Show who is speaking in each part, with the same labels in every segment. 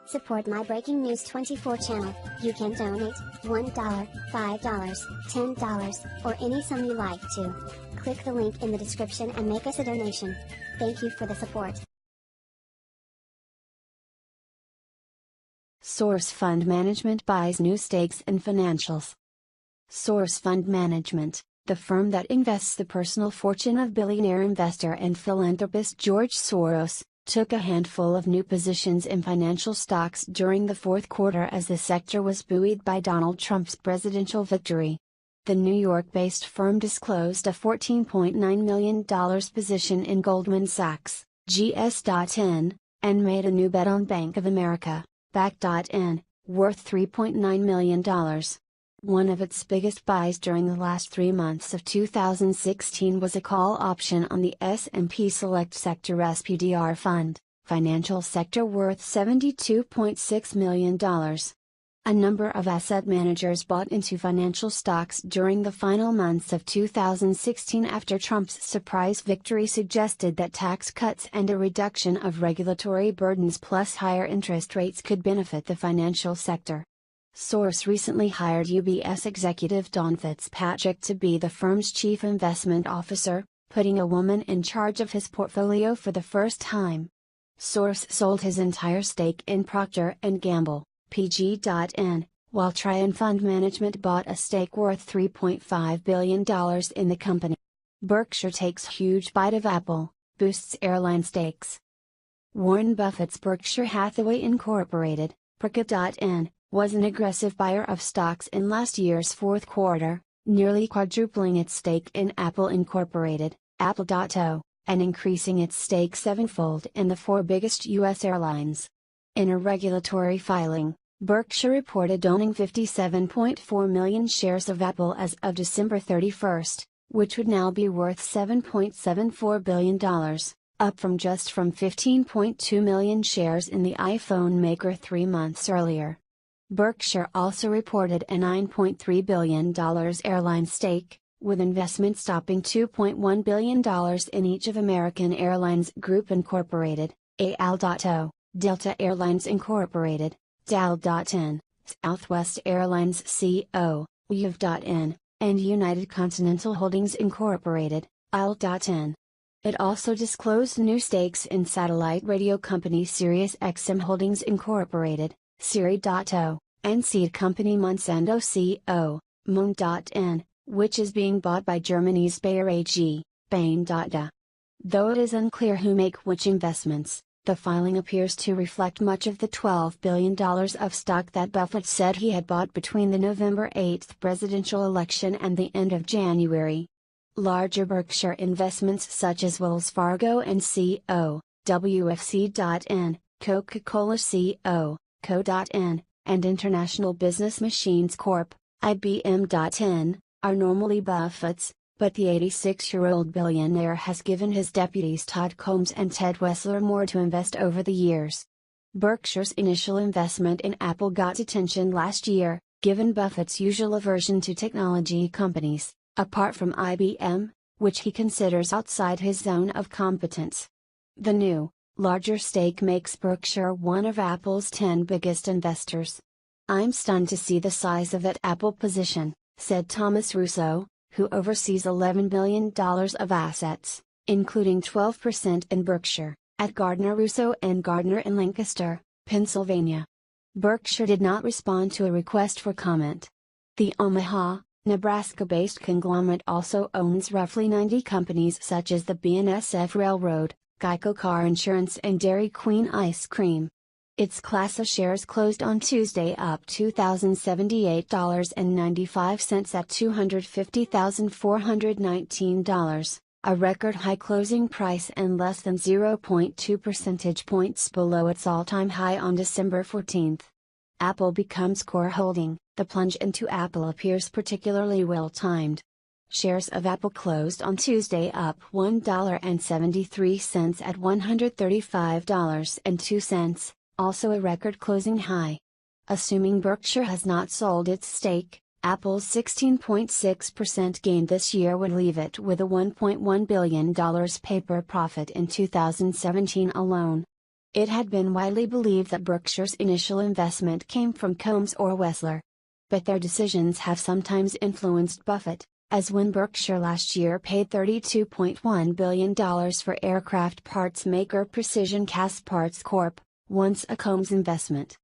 Speaker 1: Support my Breaking News 24 channel. You can donate $1, $5, $10, or any sum you like to. Click the link in the description and make us a donation. Thank you for the support.
Speaker 2: Soros Fund Management buys new stakes in financials. Soros Fund Management, the firm that invests the personal fortune of billionaire investor and philanthropist George Soros, took a handful of new positions in financial stocks during the fourth quarter as the sector was buoyed by Donald Trump's presidential victory. The New York-based firm disclosed a $14.9 million position in Goldman Sachs, GS.N, and made a new bet on Bank of America, BAC.N, worth $3.9 million. One of its biggest buys during the last 3 months of 2016 was a call option on the S&P Select Sector SPDR fund, financial sector worth $72.6 million. A number of asset managers bought into financial stocks during the final months of 2016 after Trump's surprise victory suggested that tax cuts and a reduction of regulatory burdens plus higher interest rates could benefit the financial sector. Soros recently hired UBS executive Don Fitzpatrick to be the firm's chief investment officer, putting a woman in charge of his portfolio for the first time. Soros sold his entire stake in Procter & Gamble, PG.N, while Trian Fund Management bought a stake worth $3.5 billion in the company. Berkshire takes huge bite of Apple, boosts airline stakes. Warren Buffett's Berkshire Hathaway Incorporated, PRCA.N, was an aggressive buyer of stocks in last year's fourth quarter, nearly quadrupling its stake in Apple Incorporated, Apple.O, and increasing its stake sevenfold in the 4 biggest U.S. airlines. In a regulatory filing, Berkshire reported owning 57.4 million shares of Apple as of December 31, which would now be worth $7.74 billion, up from 15.2 million shares in the iPhone maker 3 months earlier. Berkshire also reported a $9.3 billion airline stake, with investments topping $2.1 billion in each of American Airlines Group Incorporated, AL.O, Delta Airlines Incorporated, DAL.N, Southwest Airlines CO, UV.N, and United Continental Holdings Incorporated, IL.N. It also disclosed new stakes in satellite radio company SiriusXM Holdings Incorporated, Siri.O, and seed company Monsanto CO, Moon.N, which is being bought by Germany's Bayer AG, Bain.Da. Though it is unclear who make which investments, the filing appears to reflect much of the $12 billion of stock that Buffett said he had bought between the November 8 presidential election and the end of January. Larger Berkshire investments such as Wells Fargo and CO, WFC.N, Coca-Cola CO, Co.N, and International Business Machines Corp., IBM.N, are normally Buffett's, but the 86-year-old billionaire has given his deputies Todd Combs and Ted Wessler more to invest over the years. Berkshire's initial investment in Apple got attention last year, given Buffett's usual aversion to technology companies, apart from IBM, which he considers outside his zone of competence. The new, larger stake makes Berkshire one of Apple's 10 biggest investors. "I'm stunned to see the size of that Apple position," said Thomas Russo, who oversees $11 billion of assets, including 12% in Berkshire, at Gardner Russo & Gardner in Lancaster, Pennsylvania. Berkshire did not respond to a request for comment. The Omaha, Nebraska-based conglomerate also owns roughly 90 companies such as the BNSF Railroad, Geico Car Insurance and Dairy Queen Ice Cream. Its class of shares closed on Tuesday up $2,078.95 at $250,419, a record high closing price and less than 0.2 percentage points below its all-time high on December 14. Apple becomes core holding. The plunge into Apple appears particularly well-timed. Shares of Apple closed on Tuesday up $1.73 at $135.02, also a record closing high. Assuming Berkshire has not sold its stake, Apple's 16.6% gain this year would leave it with a $1.1 billion paper profit in 2017 alone. It had been widely believed that Berkshire's initial investment came from Combs or Wessler. But their decisions have sometimes influenced Buffett, as when Berkshire last year paid $32.1 billion for aircraft parts maker Precision Castparts Corp., once a Combs investment.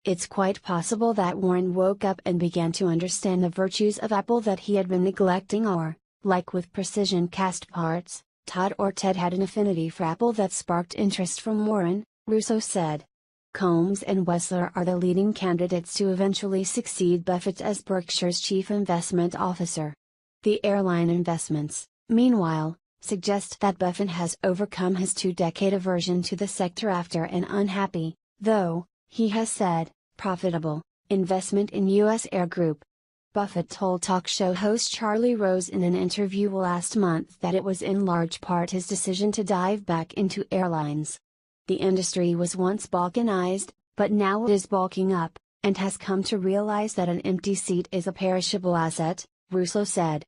Speaker 2: It's quite possible that Warren woke up and began to understand the virtues of Apple that he had been neglecting, or, like with Precision Castparts, Todd or Ted had an affinity for Apple that sparked interest from Warren, Russo said. Combs and Wessler are the leading candidates to eventually succeed Buffett as Berkshire's chief investment officer. The airline investments, meanwhile, suggest that Buffett has overcome his two-decade aversion to the sector after an unhappy, though, he has said, profitable, investment in U.S. Air Group. Buffett told talk show host Charlie Rose in an interview last month that it was in large part his decision to dive back into airlines. The industry was once balkanized, but now it is bulking up, and has come to realize that an empty seat is a perishable asset, Russo said.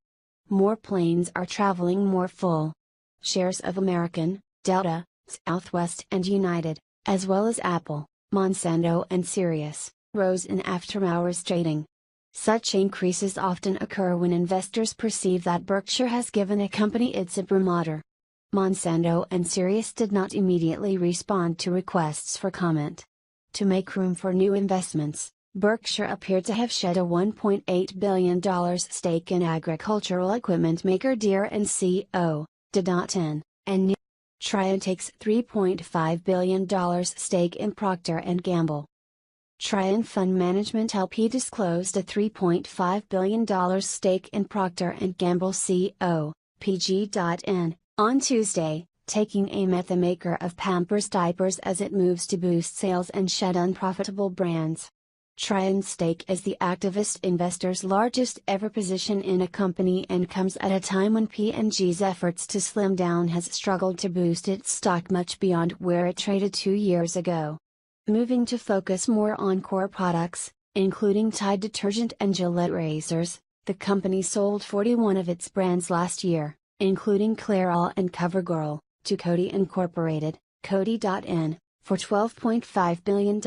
Speaker 2: More planes are traveling more full. Shares of American, Delta, Southwest and United, as well as Apple, Monsanto and Sirius, rose in after-hours trading. Such increases often occur when investors perceive that Berkshire has given a company its imprimatur. Monsanto and Sirius did not immediately respond to requests for comment. To make room for new investments, Berkshire appeared to have shed a $1.8 billion stake in agricultural equipment maker Deere & Co., Dedaton, and New. Trian takes $3.5 billion stake in Procter & Gamble. Trian Fund Management LP disclosed a $3.5 billion stake in Procter & Gamble Co., PG.N., on Tuesday, taking aim at the maker of Pampers diapers as it moves to boost sales and shed unprofitable brands. Trian's stake is the activist investor's largest ever position in a company and comes at a time when P&G's efforts to slim down has struggled to boost its stock much beyond where it traded 2 years ago. Moving to focus more on core products, including Tide detergent and Gillette razors, the company sold 41 of its brands last year, including Clairol and CoverGirl, to Coty Incorporated, Coty.N, for $12.5 billion.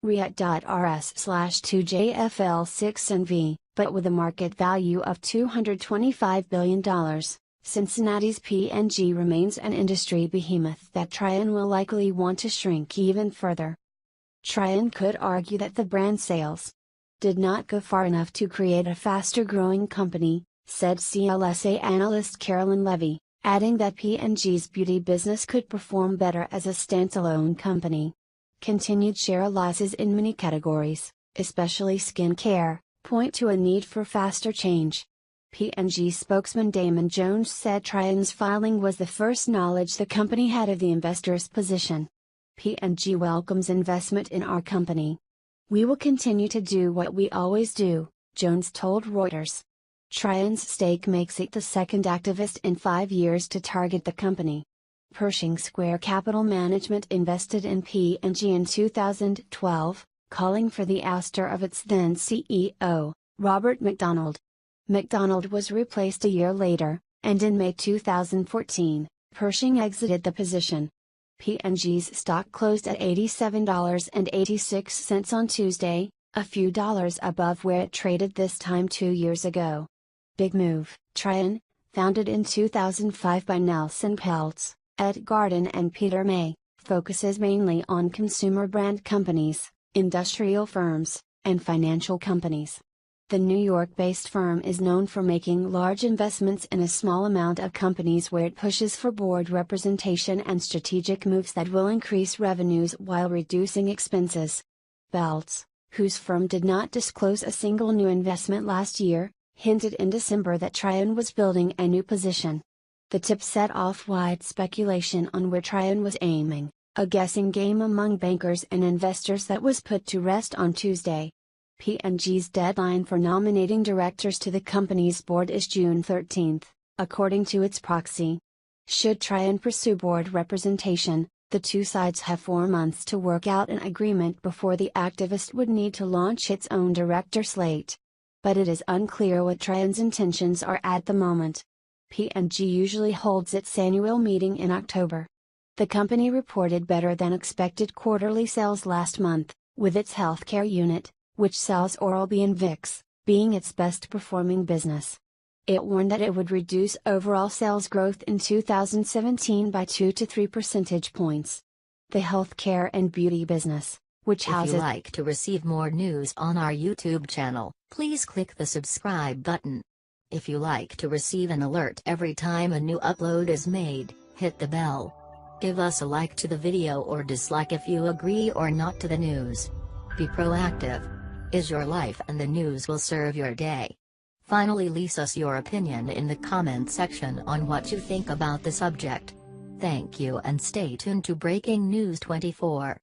Speaker 2: Riat.rs/2JFL6NV, but with a market value of $225 billion, Cincinnati's P&G remains an industry behemoth that Trian will likely want to shrink even further. Trian could argue that the brand sales did not go far enough to create a faster-growing company, said CLSA analyst Carolyn Levy, adding that P&G's beauty business could perform better as a standalone company. Continued share losses in many categories, especially skincare, point to a need for faster change. P&G spokesman Damon Jones said Trian's filing was the first knowledge the company had of the investor's position. P&G welcomes investment in our company. We will continue to do what we always do, Jones told Reuters. Trian's stake makes it the second activist in 5 years to target the company. Pershing Square Capital Management invested in P&G in 2012, calling for the ouster of its then CEO, Robert McDonald. McDonald was replaced a year later, and in May 2014, Pershing exited the position. P&G's stock closed at $87.86 on Tuesday, a few dollars above where it traded this time 2 years ago. Big move. Trian, founded in 2005 by Nelson Peltz, Ed Garden and Peter May, focuses mainly on consumer brand companies, industrial firms, and financial companies. The New York-based firm is known for making large investments in a small amount of companies where it pushes for board representation and strategic moves that will increase revenues while reducing expenses. Peltz, whose firm did not disclose a single new investment last year, hinted in December that Trian was building a new position. The tip set off wide speculation on where Trian was aiming, a guessing game among bankers and investors that was put to rest on Tuesday. P&G's deadline for nominating directors to the company's board is June 13, according to its proxy. Should Trian pursue board representation, the two sides have 4 months to work out an agreement before the activist would need to launch its own director slate. but it is unclear what Triton's intentions are at the moment. P&G usually holds its annual meeting in October. The company reported better than expected quarterly sales last month, with its healthcare unit, which sells Oral-B and Vicks, being its best performing business. It warned that it would reduce overall sales growth in 2017 by 2 to 3 percentage points. The healthcare and beauty business, which houses.
Speaker 3: If you like to receive more news on our YouTube channel, please click the subscribe button. If you like to receive an alert every time a new upload is made, hit the bell. Give us a like to the video or dislike if you agree or not to the news. Be proactive. Is your life and the news will serve your day. Finally, leave us your opinion in the comment section on what you think about the subject. Thank you and stay tuned to Breaking News 24.